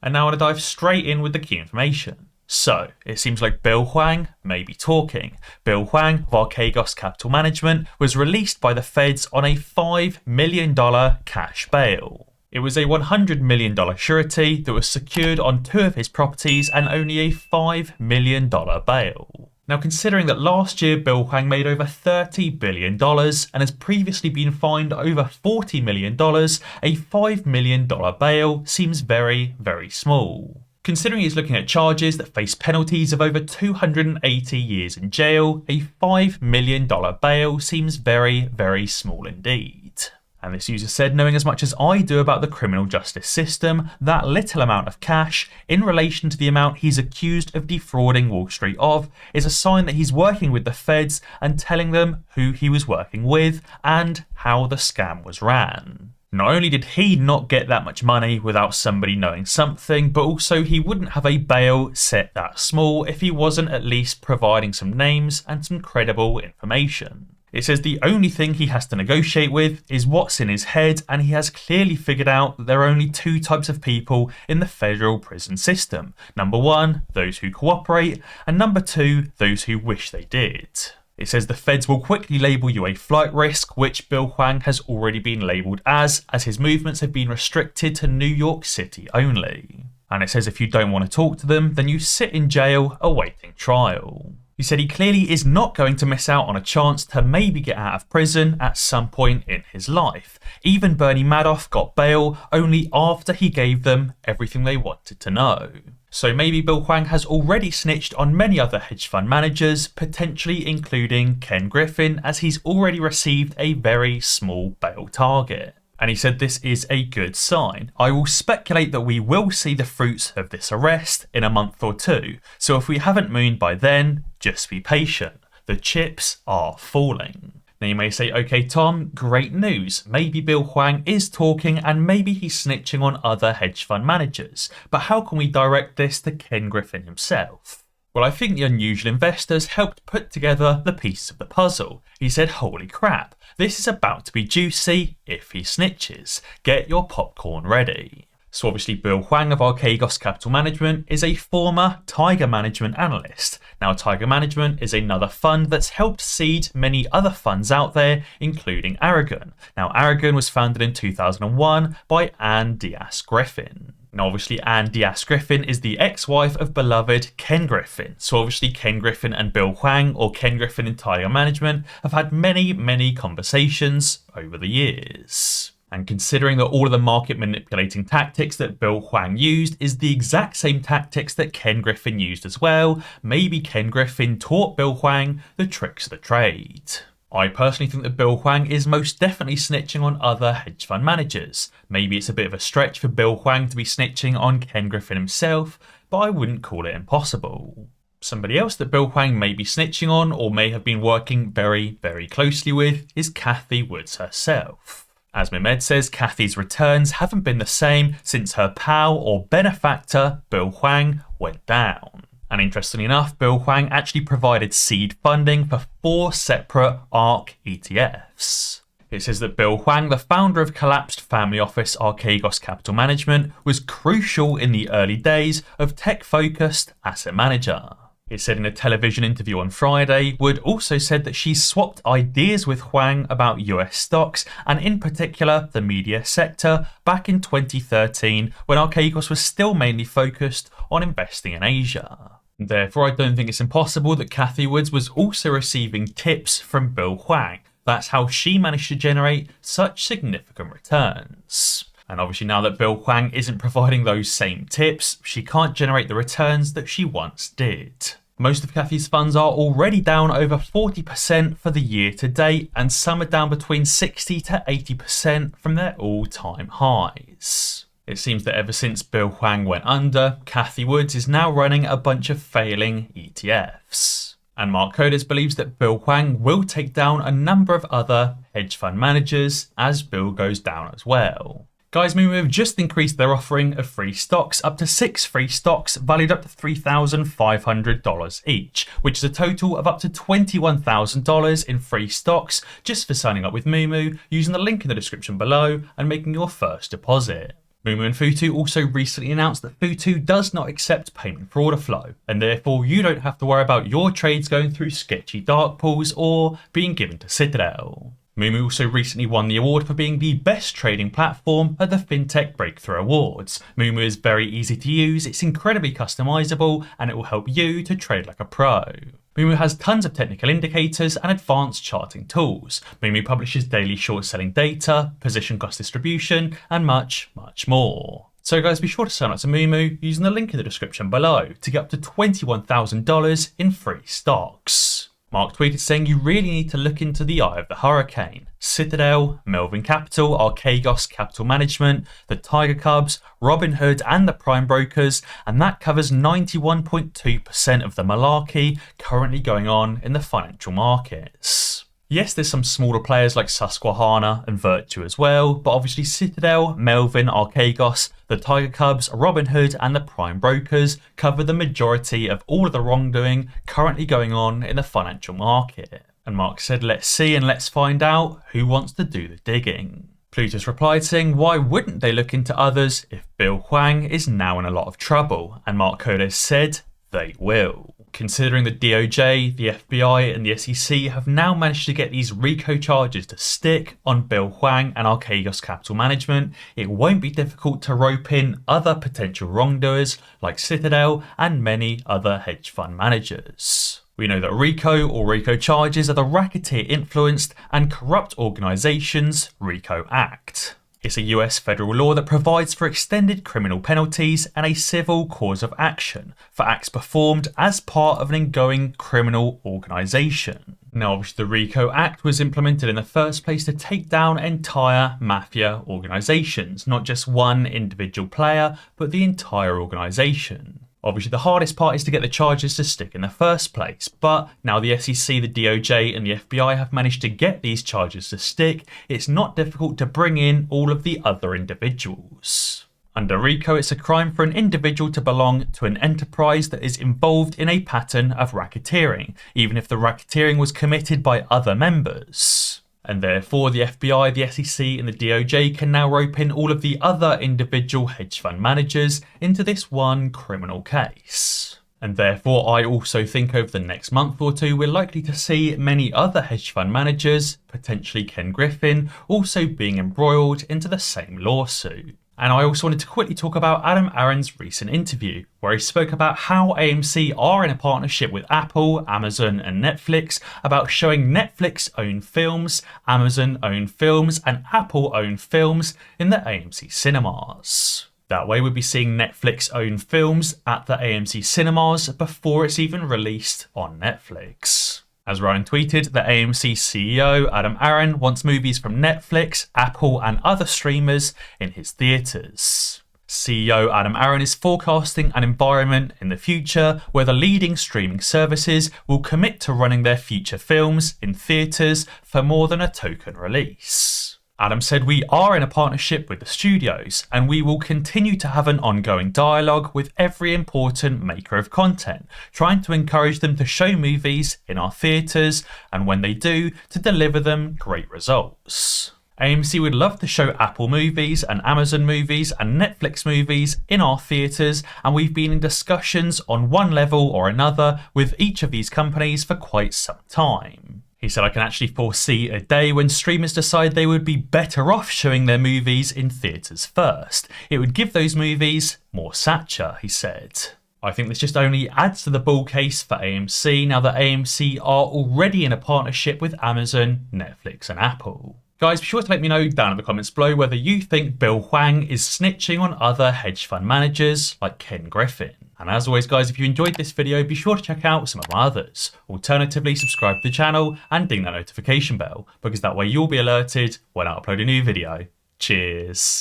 And now I want to dive straight in with the key information. So, it seems like Bill Hwang may be talking. Bill Hwang of Archegos Capital Management was released by the feds on a $5 million cash bail. It was a $100 million surety that was secured on 2 of his properties and only a $5 million bail. Now, considering that last year Bill Hwang made over $30 billion and has previously been fined over $40 million, a $5 million bail seems very, very small. Considering he's looking at charges that face penalties of over 280 years in jail, a $5 million bail seems very, very small indeed. And this user said, knowing as much as I do about the criminal justice system, that little amount of cash, in relation to the amount he's accused of defrauding Wall Street of, is a sign that he's working with the feds and telling them who he was working with and how the scam was ran. Not only did he not get that much money without somebody knowing something, but also he wouldn't have a bail set that small if he wasn't at least providing some names and some credible information. It says the only thing he has to negotiate with is what's in his head, and he has clearly figured out that there are only 2 types of people in the federal prison system. Number 1, those who cooperate, and number 2, those who wish they did. It says the feds will quickly label you a flight risk, which Bill Hwang has already been labelled as his movements have been restricted to New York City only. And it says if you don't want to talk to them, then you sit in jail awaiting trial. He said he clearly is not going to miss out on a chance to maybe get out of prison at some point in his life. Even Bernie Madoff got bail only after he gave them everything they wanted to know. So maybe Bill Hwang has already snitched on many other hedge fund managers, potentially including Ken Griffin, as he's already received a very small bail target. And he said this is a good sign. I will speculate that we will see the fruits of this arrest in a month or 2. So if we haven't mooned by then, just be patient. The chips are falling. Now you may say, okay Tom, great news. Maybe Bill Hwang is talking and maybe he's snitching on other hedge fund managers. But how can we direct this to Ken Griffin himself? Well, I think the unusual investors helped put together the pieces of the puzzle. He said, holy crap, this is about to be juicy if he snitches. Get your popcorn ready. So obviously Bill Hwang of Archegos Capital Management is a former Tiger Management analyst. Now Tiger Management is another fund that's helped seed many other funds out there, including Aragon. Now Aragon was founded in 2001 by Ann Diaz Griffin. Now obviously Ann Diaz Griffin is the ex-wife of beloved Ken Griffin. So obviously Ken Griffin and Bill Hwang, or Ken Griffin and Tiger Management, have had many conversations over the years. And considering that all of the market manipulating tactics that Bill Hwang used is the exact same tactics that Ken Griffin used as well, maybe Ken Griffin taught Bill Hwang the tricks of the trade. I personally think that Bill Hwang is most definitely snitching on other hedge fund managers. Maybe it's a bit of a stretch for Bill Hwang to be snitching on Ken Griffin himself, but I wouldn't call it impossible. Somebody else that Bill Hwang may be snitching on or may have been working very closely with is Cathy Woods herself. As Mehmed says, Cathy's returns haven't been the same since her pal or benefactor, Bill Hwang, went down. And interestingly enough, Bill Hwang actually provided seed funding for 4 separate ARK ETFs. It says that Bill Hwang, the founder of collapsed family office Archegos Capital Management, was crucial in the early days of tech-focused asset manager. It said in a television interview on Friday, Wood also said that she swapped ideas with Hwang about US stocks and in particular the media sector back in 2013 when Archegos was still mainly focused on investing in Asia. Therefore, I don't think it's impossible that Cathy Woods was also receiving tips from Bill Hwang. That's how she managed to generate such significant returns. And obviously now that Bill Hwang isn't providing those same tips, she can't generate the returns that she once did. Most of Cathy's funds are already down over 40% for the year to date, and some are down between 60 to 80% from their all-time highs. It seems that ever since Bill Hwang went under, Cathy Woods is now running a bunch of failing ETFs. And Mark Kodes believes that Bill Hwang will take down a number of other hedge fund managers as Bill goes down as well. Guys, Moomoo have just increased their offering of free stocks up to 6 free stocks valued up to $3,500 each, which is a total of up to $21,000 in free stocks just for signing up with Moomoo using the link in the description below and making your first deposit. Moomoo and Futu also recently announced that Futu does not accept payment for order flow, and therefore you don't have to worry about your trades going through sketchy dark pools or being given to Citadel. Moomoo also recently won the award for being the best trading platform at the FinTech Breakthrough Awards. Moomoo is very easy to use, it's incredibly customizable, and it will help you to trade like a pro. Moomoo has tons of technical indicators and advanced charting tools. Moomoo publishes daily short selling data, position cost distribution, and much, much more. So guys, be sure to sign up to Moomoo using the link in the description below to get up to $21,000 in free stocks. Mark tweeted saying you really need to look into the eye of the hurricane. Citadel, Melvin Capital, Archegos Capital Management, the Tiger Cubs, Robinhood and the prime brokers, and that covers 91.2% of the malarkey currently going on in the financial markets. Yes, there's some smaller players like Susquehanna and Virtue as well, but obviously Citadel, Melvin, Archegos, the Tiger Cubs, Robinhood and the prime brokers cover the majority of all of the wrongdoing currently going on in the financial market. And Mark said, let's see and let's find out who wants to do the digging. Plutus replied saying, why wouldn't they look into others if Bill Hwang is now in a lot of trouble? And Mark Kohrs said, they will. Considering the DOJ, the FBI and the SEC have now managed to get these RICO charges to stick on Bill Hwang and Archegos Capital Management, it won't be difficult to rope in other potential wrongdoers like Citadel and many other hedge fund managers. We know that RICO or RICO charges are the racketeer-influenced and corrupt organisation's Rico Act. It's a US federal law that provides for extended criminal penalties and a civil cause of action for acts performed as part of an ongoing criminal organisation. Now obviously the Rico Act was implemented in the first place to take down entire mafia organisations, not just one individual player, but the entire organisation. Obviously the hardest part is to get the charges to stick in the first place, but now the SEC, the DOJ and the FBI have managed to get these charges to stick, it's not difficult to bring in all of the other individuals. Under RICO, it's a crime for an individual to belong to an enterprise that is involved in a pattern of racketeering, even if the racketeering was committed by other members. And therefore the FBI, the SEC and the DOJ can now rope in all of the other individual hedge fund managers into this one criminal case. And therefore I also think over the next month or two we're likely to see many other hedge fund managers, potentially Ken Griffin, also being embroiled into the same lawsuit. And I also wanted to quickly talk about Adam Aron's recent interview, where he spoke about how AMC are in a partnership with Apple, Amazon and Netflix about showing Netflix-owned films, Amazon-owned films and Apple-owned films in the AMC cinemas. That way we'll be seeing Netflix-owned films at the AMC cinemas before it's even released on Netflix. As Ryan tweeted, the AMC CEO, Adam Aron, wants movies from Netflix, Apple and other streamers in his theatres. CEO Adam Aron is forecasting an environment in the future where the leading streaming services will commit to running their future films in theatres for more than a token release. Adam said, we are in a partnership with the studios and we will continue to have an ongoing dialogue with every important maker of content, trying to encourage them to show movies in our theatres and when they do, to deliver them great results. AMC would love to show Apple movies and Amazon movies and Netflix movies in our theatres, and we've been in discussions on one level or another with each of these companies for quite some time. He said, I can actually foresee a day when streamers decide they would be better off showing their movies in theatres first. It would give those movies more stature, he said. I think this just only adds to the bull case for AMC now that AMC are already in a partnership with Amazon, Netflix and Apple. Guys, be sure to let me know down in the comments below whether you think Bill Hwang is snitching on other hedge fund managers like Ken Griffin. And as always guys, if you enjoyed this video, be sure to check out some of my others. Alternatively, subscribe to the channel and ding that notification bell, because that way you'll be alerted when I upload a new video. Cheers.